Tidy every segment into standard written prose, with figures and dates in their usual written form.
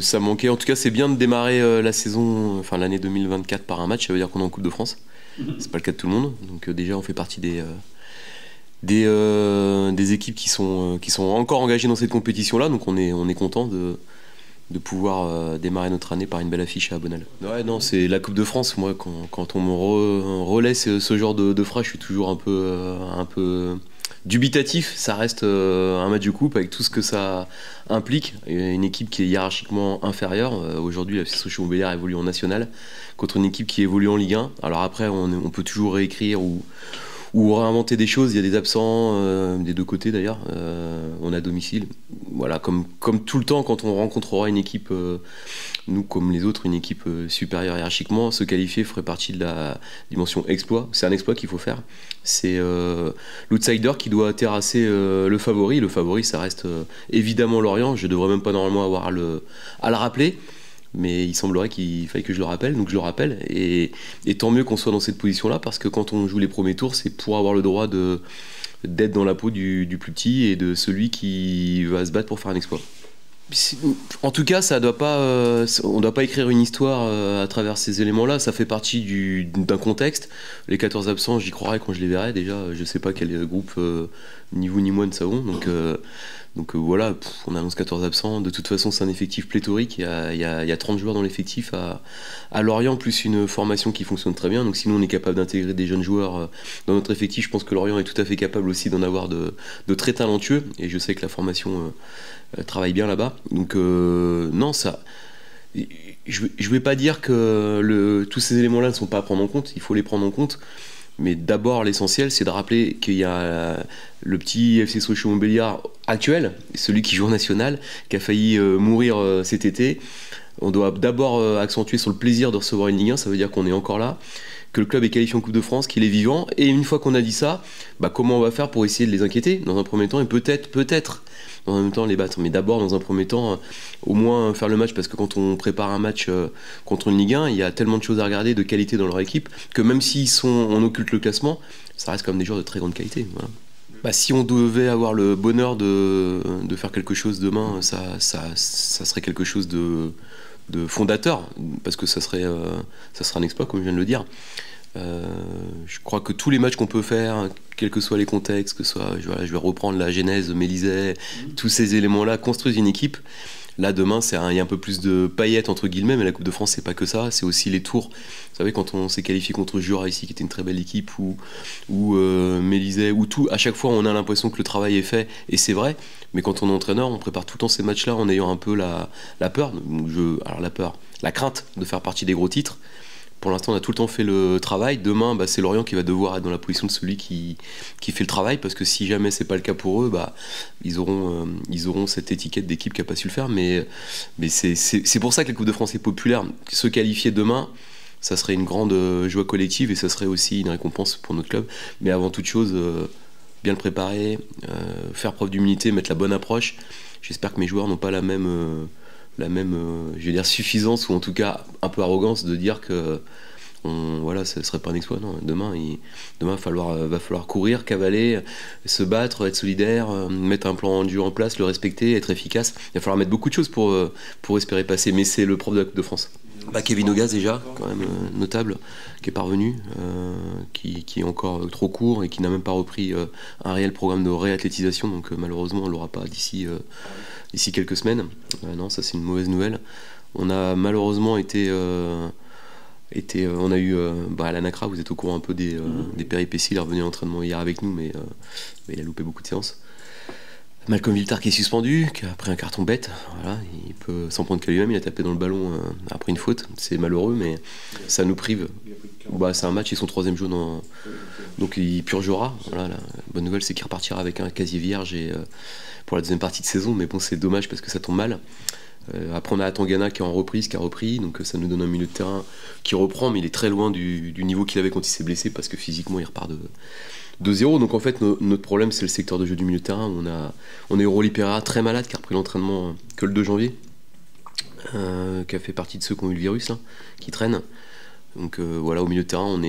ça manquait. En tout cas, c'est bien de démarrer la saison, enfin l'année 2024 par un match. Ça veut dire qu'on est en Coupe de France. C'est pas le cas de tout le monde. Donc déjà, on fait partie des équipes qui sont encore engagées dans cette compétition-là. Donc on est content de pouvoir démarrer notre année par une belle affiche à Bonal. Ouais, non, c'est la Coupe de France. Moi, quand on me relaie ce genre de phrase, je suis toujours un peu dubitatif. Ça reste un match de coupe avec tout ce que ça implique. Une équipe qui est hiérarchiquement inférieure. Aujourd'hui, la FC Sochaux-Montbéliard évolue en national contre une équipe qui évolue en Ligue 1. Alors après, on peut toujours réécrire ou réinventer des choses. Il y a des absents des deux côtés d'ailleurs. On est à domicile. Voilà, comme tout le temps quand on rencontrera une équipe, nous comme les autres, une équipe supérieure hiérarchiquement, se qualifier ferait partie de la dimension exploit. C'est un exploit qu'il faut faire. C'est l'outsider qui doit terrasser le favori. Le favori, ça reste évidemment Lorient. Je devrais même pas normalement avoir à le rappeler. Mais il semblerait qu'il faille que je le rappelle, donc je le rappelle. Et tant mieux qu'on soit dans cette position-là, parce que quand on joue les premiers tours, c'est pour avoir le droit d'être dans la peau du plus petit et de celui qui va se battre pour faire un exploit. En tout cas, on ne doit pas écrire une histoire à travers ces éléments-là. Ça fait partie d'un contexte. Les 14 absents, j'y croirais quand je les verrai. Déjà, je ne sais pas quel groupe, ni vous ni moi, ne savons. Donc voilà, on annonce 14 absents. De toute façon, c'est un effectif pléthorique. Il y a 30 joueurs dans l'effectif à Lorient, plus une formation qui fonctionne très bien. Donc si nous, on est capable d'intégrer des jeunes joueurs dans notre effectif, je pense que Lorient est tout à fait capable aussi d'en avoir de très talentueux. Et je sais que la formation travaille bien là-bas. Donc non, ça... Je ne vais pas dire que tous ces éléments-là ne sont pas à prendre en compte. Il faut les prendre en compte. Mais d'abord, l'essentiel, c'est de rappeler qu'il y a le petit FC Sochaux-Montbéliard actuel, celui qui joue en national, qui a failli mourir cet été. On doit d'abord accentuer sur le plaisir de recevoir une Ligue 1, ça veut dire qu'on est encore là, que le club est qualifié en Coupe de France, qu'il est vivant. Et une fois qu'on a dit ça, comment on va faire pour essayer de les inquiéter dans un premier temps, et peut-être dans un même temps les battre. Mais d'abord, dans un premier temps, au moins faire le match, parce que quand on prépare un match contre une Ligue 1, il y a tellement de choses à regarder, de qualité dans leur équipe, que même s'ils on occulte le classement, ça reste quand même des joueurs de très grande qualité. Voilà. Si on devait avoir le bonheur de faire quelque chose demain, ça serait quelque chose de fondateur, parce que ça serait un exploit, comme je viens de le dire. Je crois que tous les matchs qu'on peut faire, quels que soient les contextes, je vais reprendre la genèse, Mélisée, tous ces éléments-là construisent une équipe. Là, demain, il y a un peu plus de paillettes, entre guillemets, mais la Coupe de France, c'est pas que ça, c'est aussi les tours. Vous savez, quand on s'est qualifié contre Jura ici, qui était une très belle équipe, ou Mélisée, ou tout, à chaque fois, on a l'impression que le travail est fait, et c'est vrai, mais quand on est entraîneur, on prépare tout le temps ces matchs-là en ayant un peu la peur, la crainte de faire partie des gros titres. Pour l'instant, on a tout le temps fait le travail. Demain, c'est Lorient qui va devoir être dans la position de celui qui fait le travail, parce que si jamais c'est pas le cas pour eux, ils auront cette étiquette d'équipe qui a pas su le faire. Mais c'est pour ça que la Coupe de France est populaire. Se qualifier demain, ça serait une grande joie collective, et ça serait aussi une récompense pour notre club. Mais avant toute chose, bien le préparer, faire preuve d'humilité, mettre la bonne approche. J'espère que mes joueurs n'ont pas la même je vais dire suffisance, ou en tout cas un peu arrogance, de dire que ça serait pas un exploit. Non, demain va falloir courir, cavaler, se battre, être solidaire, mettre un plan de jeu en place, le respecter, être efficace. Il va falloir mettre beaucoup de choses pour espérer passer, mais c'est le propre de la Coupe de France. Kevin Ogaz déjà, quand même notable, qui est parvenu, qui est encore trop court et qui n'a même pas repris un réel programme de réathlétisation, donc malheureusement on ne l'aura pas d'ici quelques semaines. Non, ça c'est une mauvaise nouvelle. On a malheureusement on a eu à la NACRA, vous êtes au courant un peu des péripéties. Il est revenu à l'entraînement hier avec nous, mais il a loupé beaucoup de séances. Malcolm Viltard qui est suspendu, qui a pris un carton bête. Voilà, il peut s'en prendre qu'à lui-même. Il a tapé dans le ballon après une faute. C'est malheureux, mais ça nous prive. C'est un match et son 3e jaune, donc il purgera. Voilà, la bonne nouvelle, c'est qu'il repartira avec un casier vierge pour la deuxième partie de saison. Mais bon, c'est dommage parce que ça tombe mal. Après, on a Atangana qui a repris, donc ça nous donne un milieu de terrain qui reprend, mais il est très loin du niveau qu'il avait quand il s'est blessé, parce que physiquement il repart de 0. Donc en fait, notre problème, c'est le secteur de jeu du milieu de terrain. On a eu Rolly Pereira très malade, qui a repris l'entraînement que le 2 janvier, qui a fait partie de ceux qui ont eu le virus, là, qui traînent. Donc au milieu de terrain, on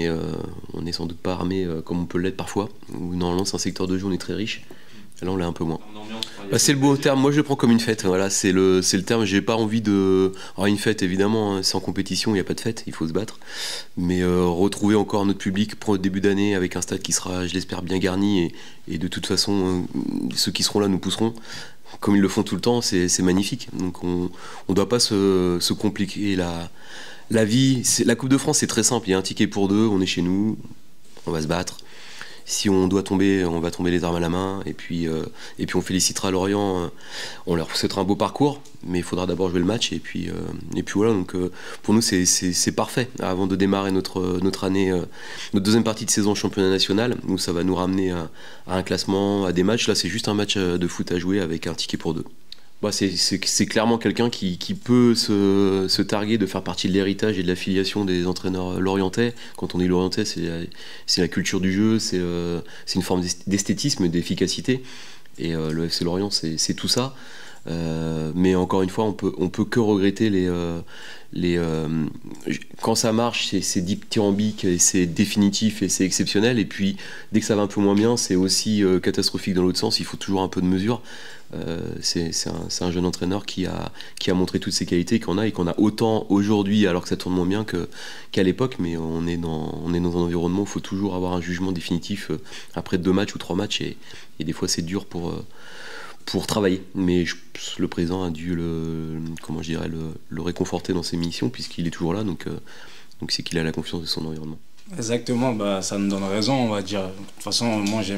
est sans doute pas armé comme on peut l'être parfois. Normalement, c'est un secteur de jeu, on est très riche. Là, on l'a un peu moins. Bah, c'est le beau terme, moi je le prends comme une fête, voilà, c'est le terme, j'ai pas envie de... Alors une fête évidemment, hein, sans compétition, il n'y a pas de fête, il faut se battre, mais retrouver encore notre public pour le début d'année avec un stade qui sera, je l'espère, bien garni, et de toute façon, ceux qui seront là nous pousseront, comme ils le font tout le temps, c'est magnifique. Donc on ne doit pas se compliquer la vie. La Coupe de France c'est très simple, il y a un ticket pour deux, on est chez nous, on va se battre. Si on doit tomber, on va tomber les armes à la main. Et puis on félicitera Lorient. On leur souhaitera un beau parcours, mais il faudra d'abord jouer le match. Et puis voilà. Donc pour nous, c'est parfait. Avant de démarrer notre année, notre deuxième partie de saison au championnat national, où ça va nous ramener à un classement, à des matchs. Là, c'est juste un match de foot à jouer avec un ticket pour deux. Bah, c'est clairement quelqu'un qui peut se targuer de faire partie de l'héritage et de la filiation des entraîneurs lorientais. Quand on dit lorientais, c'est la culture du jeu, c'est une forme d'esthétisme et d'efficacité. Et le FC Lorient, c'est tout ça. Mais encore une fois, on peut que regretter quand ça marche, c'est dithyrambique et c'est définitif et c'est exceptionnel. Et puis, dès que ça va un peu moins bien, c'est aussi catastrophique dans l'autre sens. Il faut toujours un peu de mesure. C'est un jeune entraîneur qui a montré toutes ses qualités, qu'on a et qu'on a autant aujourd'hui, alors que ça tourne moins bien qu'à l'époque. Mais on est dans un environnement où il faut toujours avoir un jugement définitif après 2 matchs ou 3 matchs. Et des fois, c'est dur pour travailler, mais le président a dû le réconforter dans ses missions puisqu'il est toujours là, donc c'est qu'il a la confiance de son environnement. Exactement, bah, ça me donne raison, on va dire. De toute façon, moi je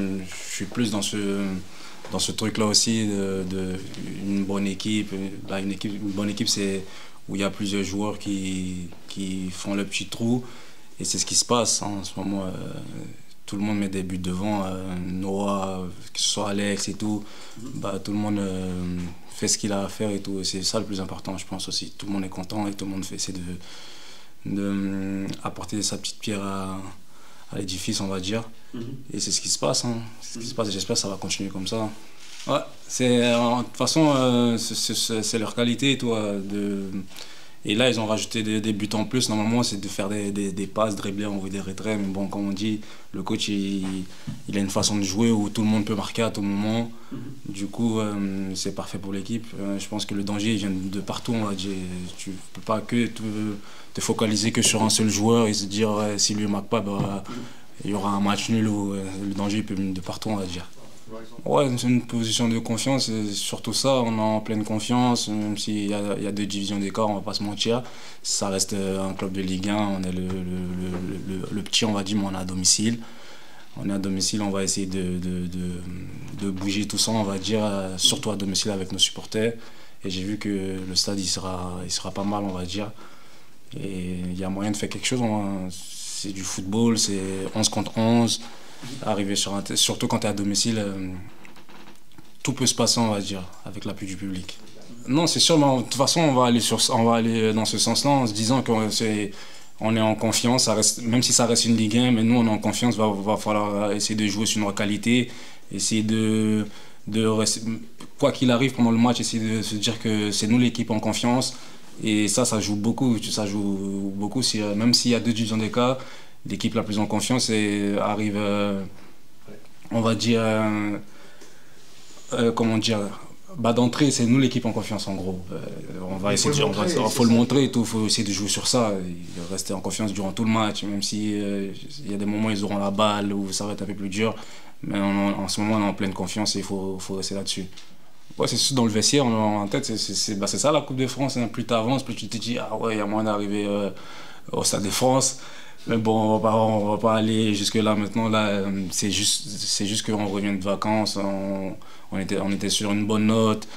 suis plus dans ce truc-là aussi une bonne équipe. Bah, une bonne équipe, c'est où il y a plusieurs joueurs qui font le petit trou, et c'est ce qui se passe hein, en ce moment. Tout le monde met des buts devant, Noah, que ce soit Alex et tout, bah, tout le monde fait ce qu'il a à faire et tout. C'est ça le plus important, je pense aussi. Tout le monde est content et tout le monde essaie apporter sa petite pierre à l'édifice, on va dire. Et c'est ce qui se passe. Hein. C'est ce qui se passe et j'espère que ça va continuer comme ça. Ouais, de toute façon, c'est leur qualité, toi, et là, ils ont rajouté des buts en plus. Normalement, c'est de faire des passes, dribbler, envoyer des retraits. Mais bon, comme on dit, le coach, il a une façon de jouer où tout le monde peut marquer à tout moment. Du coup, c'est parfait pour l'équipe. Je pense que le danger, il vient de partout. On va dire. Tu ne peux pas que te focaliser que sur un seul joueur et se dire, si lui ne marque pas, bah, il y aura un match nul où le danger il peut venir de partout, on va dire. Ouais, c'est une position de confiance, c'est surtout ça, on est en pleine confiance, même s'il y a 2 divisions d'écart, on va pas se mentir. Ça reste un club de Ligue 1, on est le petit, on va dire, mais on est à domicile. On est à domicile, on va essayer de bouger tout ça, on va dire, surtout à domicile avec nos supporters. Et j'ai vu que le stade, il sera pas mal, on va dire. Et il y a moyen de faire quelque chose, c'est du football, c'est 11 contre 11. Arriver surtout quand tu es à domicile, tout peut se passer, on va dire, avec l'appui du public. Non, c'est sûr, mais de toute façon, on va aller dans ce sens-là en se disant qu'on on est en confiance, même si ça reste une Ligue 1, mais nous, on est en confiance, va falloir essayer de jouer sur nos qualités, essayer quoi qu'il arrive pendant le match, essayer de se dire que c'est nous l'équipe en confiance. Et ça joue beaucoup, même s'il y a 2 divisions d'écart. L'équipe la plus en confiance arrive, on va dire, comment dire, bah d'entrée, c'est nous l'équipe en confiance en gros. On va essayer faut le montrer et tout, faut essayer de jouer sur ça, et rester en confiance durant tout le match, même si il y a des moments où ils auront la balle, où ça va être un peu plus dur, mais en ce moment on est en pleine confiance et il faut rester là-dessus. Ouais, c'est sûr, dans le vestiaire, on a en tête, c'est ça la Coupe de France, hein. Plus tu avances, plus tu te dis, ah ouais, il y a moyen d'arriver au Stade de France. Mais bon, on va pas aller jusque-là maintenant. Là, c'est juste qu'on revient de vacances. On était sur une bonne note.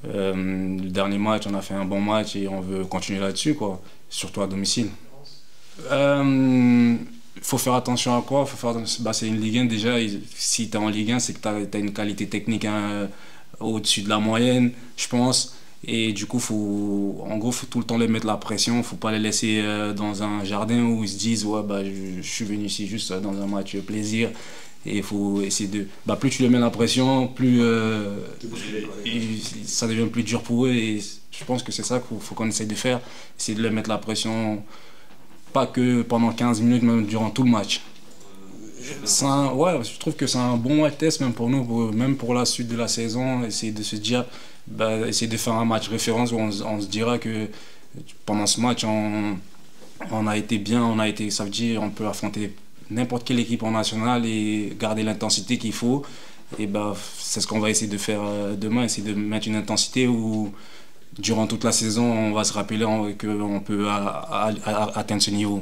Le dernier match, on a fait un bon match et on veut continuer là-dessus, quoi. Surtout à domicile. Faut faire attention à quoi? C'est une Ligue 1 déjà. Si tu es en Ligue 1, c'est que tu as une qualité technique au-dessus de la moyenne, je pense. Et du coup, en gros, faut tout le temps les mettre la pression. Faut pas les laisser dans un jardin où ils se disent ouais, bah, je suis venu ici juste dans un match plaisir. Et il faut essayer de. Bah, plus tu les mets la pression, plus ça devient plus dur pour eux. Et je pense que c'est ça qu'il faut qu'on essaye de faire. Essayer de les mettre la pression, pas que pendant 15 minutes, mais durant tout le match. Ouais, je trouve que c'est un bon match test même pour nous, même pour la suite de la saison. Essayer de se dire, bah, essayer de faire un match référence où on se dira que pendant ce match, on a été bien, ça veut dire on peut affronter n'importe quelle équipe en national et garder l'intensité qu'il faut. Et bah, c'est ce qu'on va essayer de faire demain, essayer de mettre une intensité où durant toute la saison, on va se rappeler qu'on peut atteindre ce niveau.